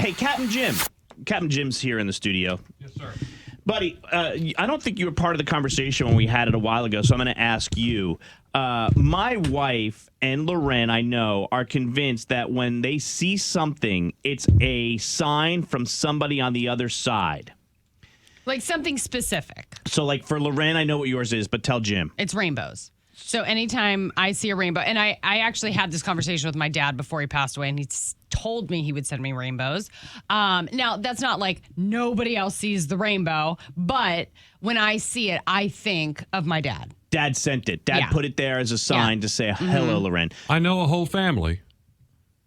Hey, Captain Jim. Captain Jim's here in the studio. Yes, sir. Buddy, I don't think you were part of the conversation when we had it a while ago, so I'm going to ask you. My wife and Loren, I know, are convinced that when they see something, it's a sign from somebody on the other side. Like something specific. So, like, for Loren, I know what yours is, but tell Jim. It's rainbows. So anytime I see a rainbow, and I actually had this conversation with my dad before he passed away, and he told me he would send me rainbows. Now, that's not like nobody else sees the rainbow, but when I see it, I think of my dad. Dad sent it. Dad put it there as a sign to say, hello, Loren. I know a whole family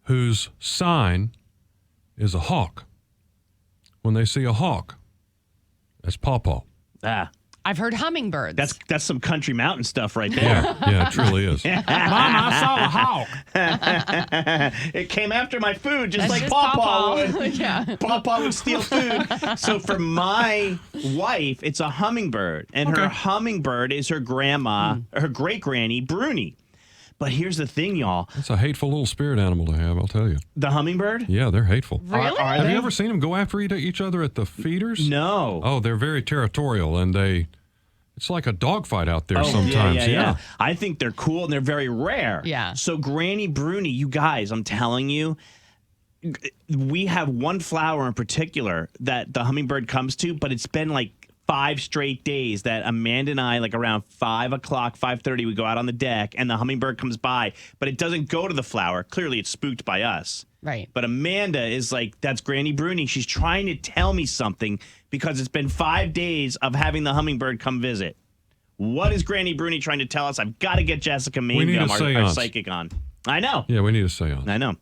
whose sign is a hawk. When they see a hawk, that's Pawpaw. Ah. I've heard hummingbirds. That's some country mountain stuff right there. Yeah, it truly is. Mom, I saw a hawk. It came after my food, just That's like just Pawpaw would. Yeah. Pawpaw would steal food. So for my wife, it's a hummingbird. And her hummingbird is her grandma, her great-granny, Bruni. But here's the thing, y'all. It's a hateful little spirit animal to have, I'll tell you. The hummingbird? Yeah, they're hateful. Really? Are Have they? you ever seen them go after each other at the feeders? No. Oh, they're very territorial, and it's like a dogfight out there sometimes. Yeah. I think they're cool and they're very rare. Yeah. So Granny Bruni, you guys, I'm telling you, we have one flower in particular that the hummingbird comes to, but it's been like 5 straight days that Amanda and I, like around 5 o'clock, 5:30, we go out on the deck and the hummingbird comes by, but it doesn't go to the flower. Clearly it's spooked by us. Right. But Amanda is like, that's Granny Bruni. She's trying to tell me something because it's been 5 days of having the hummingbird come visit. What is Granny Bruni trying to tell us? I've got to get Jessica Mangum, our psychic, on. I know. Yeah, we need a seance. I know.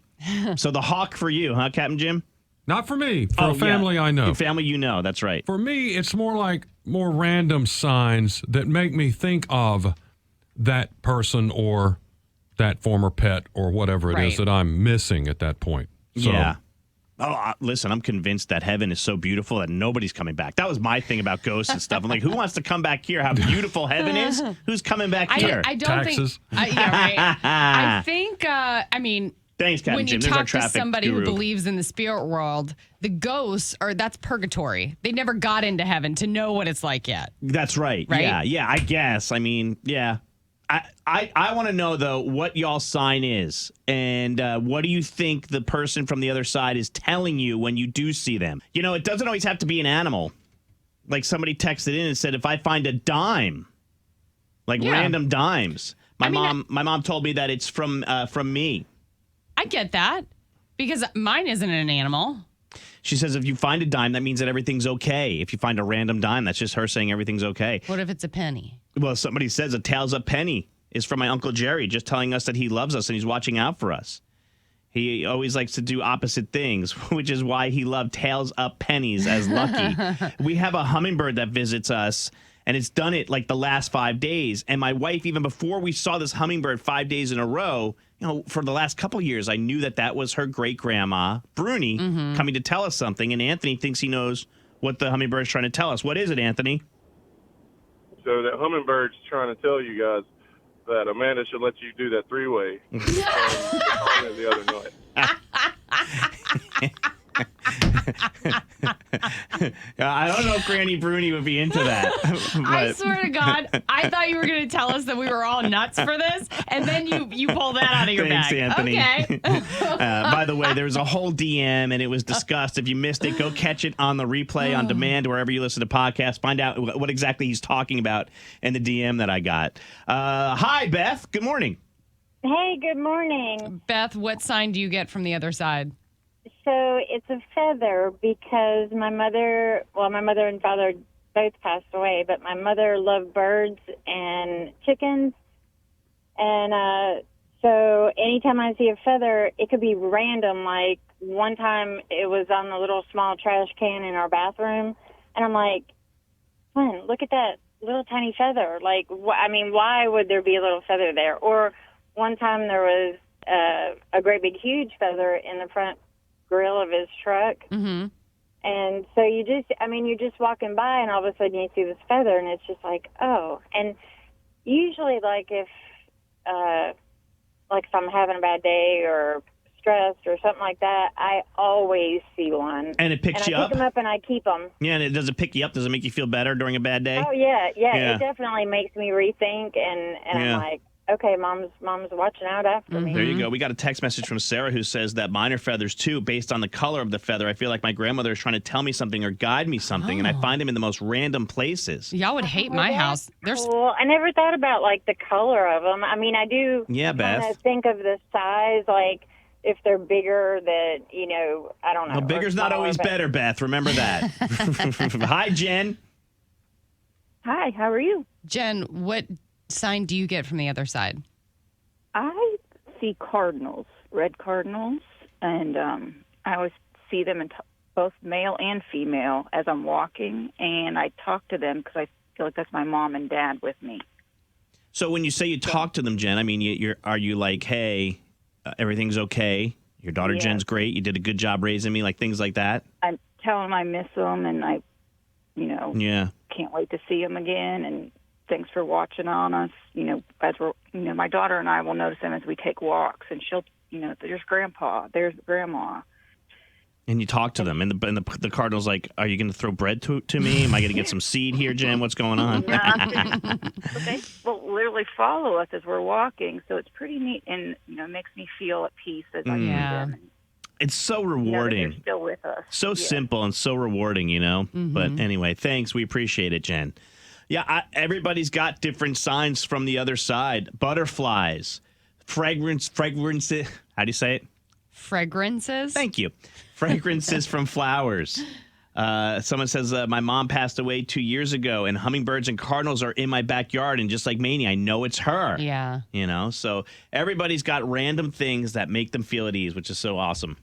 So the hawk for you, huh, Captain Jim? Not for me. For a family I know. A family you know. That's right. For me, it's more like more random signs that make me think of that person or that former pet or whatever it is that I'm missing at that point. So, yeah. Oh, listen, I'm convinced that heaven is so beautiful that nobody's coming back. That was my thing about ghosts and stuff. I'm like, who wants to come back here? How beautiful heaven is? Who's coming back here? I don't Taxes. think. I think. I mean. Thanks, Captain when Jim. you There's our talk to traffic somebody guru. who believes in the spirit world, the ghosts that's purgatory. They never got into heaven to know what it's like yet. That's right. Right? Yeah, I guess. I mean, yeah. I want to know, though, what y'all's sign is. And what do you think the person from the other side is telling you when you do see them? You know, it doesn't always have to be an animal. Like somebody texted in and said, if I find a dime, like random dimes. My mom told me that it's from me. I get that because mine isn't an animal. She says if you find a dime, that means that everything's okay. If you find a random dime, that's just her saying everything's okay. What if it's a penny? Well, somebody says a tails up penny is from my Uncle Jerry, just telling us that he loves us and he's watching out for us. He always likes to do opposite things, which is why he loved tails up pennies as lucky. We have a hummingbird that visits us, and it's done it like the last 5 days. And my wife, even before we saw this hummingbird 5 days in a row, you know, for the last couple of years, I knew that was her great-grandma, Bruni, coming to tell us something. And Anthony thinks he knows what the hummingbird's trying to tell us. What is it, Anthony? So that hummingbird's trying to tell you guys that Amanda should let you do that 3-way the other night. I don't know if Granny Bruni would be into that. I swear to God, I thought you were going to tell us that we were all nuts for this, and then you pull that out of your Thanks, bag. Anthony. Okay. By the way, there was a whole DM, and it was discussed. If you missed it, go catch it on the replay on demand, wherever you listen to podcasts. Find out what exactly he's talking about in the DM that I got. Hi, Beth. Good morning. Hey, good morning. Beth, what sign do you get from the other side? So it's a feather because my mother and father both passed away, but my mother loved birds and chickens. And so anytime I see a feather, it could be random. Like one time it was on the little small trash can in our bathroom. And I'm like, Glenn, look at that little tiny feather. Like, why would there be a little feather there? Or one time there was a great big huge feather in the front grill of his truck. Mm-hmm. And so you're just walking by and all of a sudden you see this feather and it's just like, oh. And usually if I'm having a bad day or stressed or something like that, I always see one. And it picks you I up? pick them up and I keep them. Yeah, and does it pick you up? Does it make you feel better during a bad day? Oh, yeah. Yeah. It definitely makes me rethink, and Yeah. I'm like, okay, mom's watching out after me. There you go. We got a text message from Sarah who says that mine are feathers too, based on the color of the feather. I feel like my grandmother is trying to tell me something or guide me something, and I find them in the most random places. Y'all would hate my house. There's Cool. I never thought about, like, the color of them. I mean, I do Yeah, kind Beth. of think of the size, like, if they're bigger, that, I don't know. No, or bigger's not smaller, always but- better, Beth. Remember that. Hi, Jen. Hi, how are you? Jen, what sign do you get from the other side? I see cardinals, red cardinals, and I always see them in both male and female as I'm walking, and I talk to them because I feel like that's my mom and dad with me. So when you say you talk to them, Jen, I mean, are you like, hey, everything's okay? Your daughter Yeah. Jen's great. You did a good job raising me, like things like that? I tell them I miss them, and I, Yeah. can't wait to see them again, and thanks for watching on us. As we're, my daughter and I will notice them as we take walks, and she'll, there's Grandpa, there's Grandma. And you talk to them, and the Cardinal's like, are you going to throw bread to me? Am I going to get some seed here, Jen? What's going on? But they will literally follow us as we're walking, so it's pretty neat, and makes me feel at peace as I see Yeah. them. It's so That rewarding. they're still with us. So Yeah. simple and so rewarding, But anyway, thanks. We appreciate it, Jen. Yeah, everybody's got different signs from the other side. Butterflies, fragrances. How do you say it? Fragrances? Thank you. Fragrances from flowers. Someone says, my mom passed away 2 years ago, and hummingbirds and cardinals are in my backyard. And just like Maney, I know it's her. Yeah. So everybody's got random things that make them feel at ease, which is so awesome.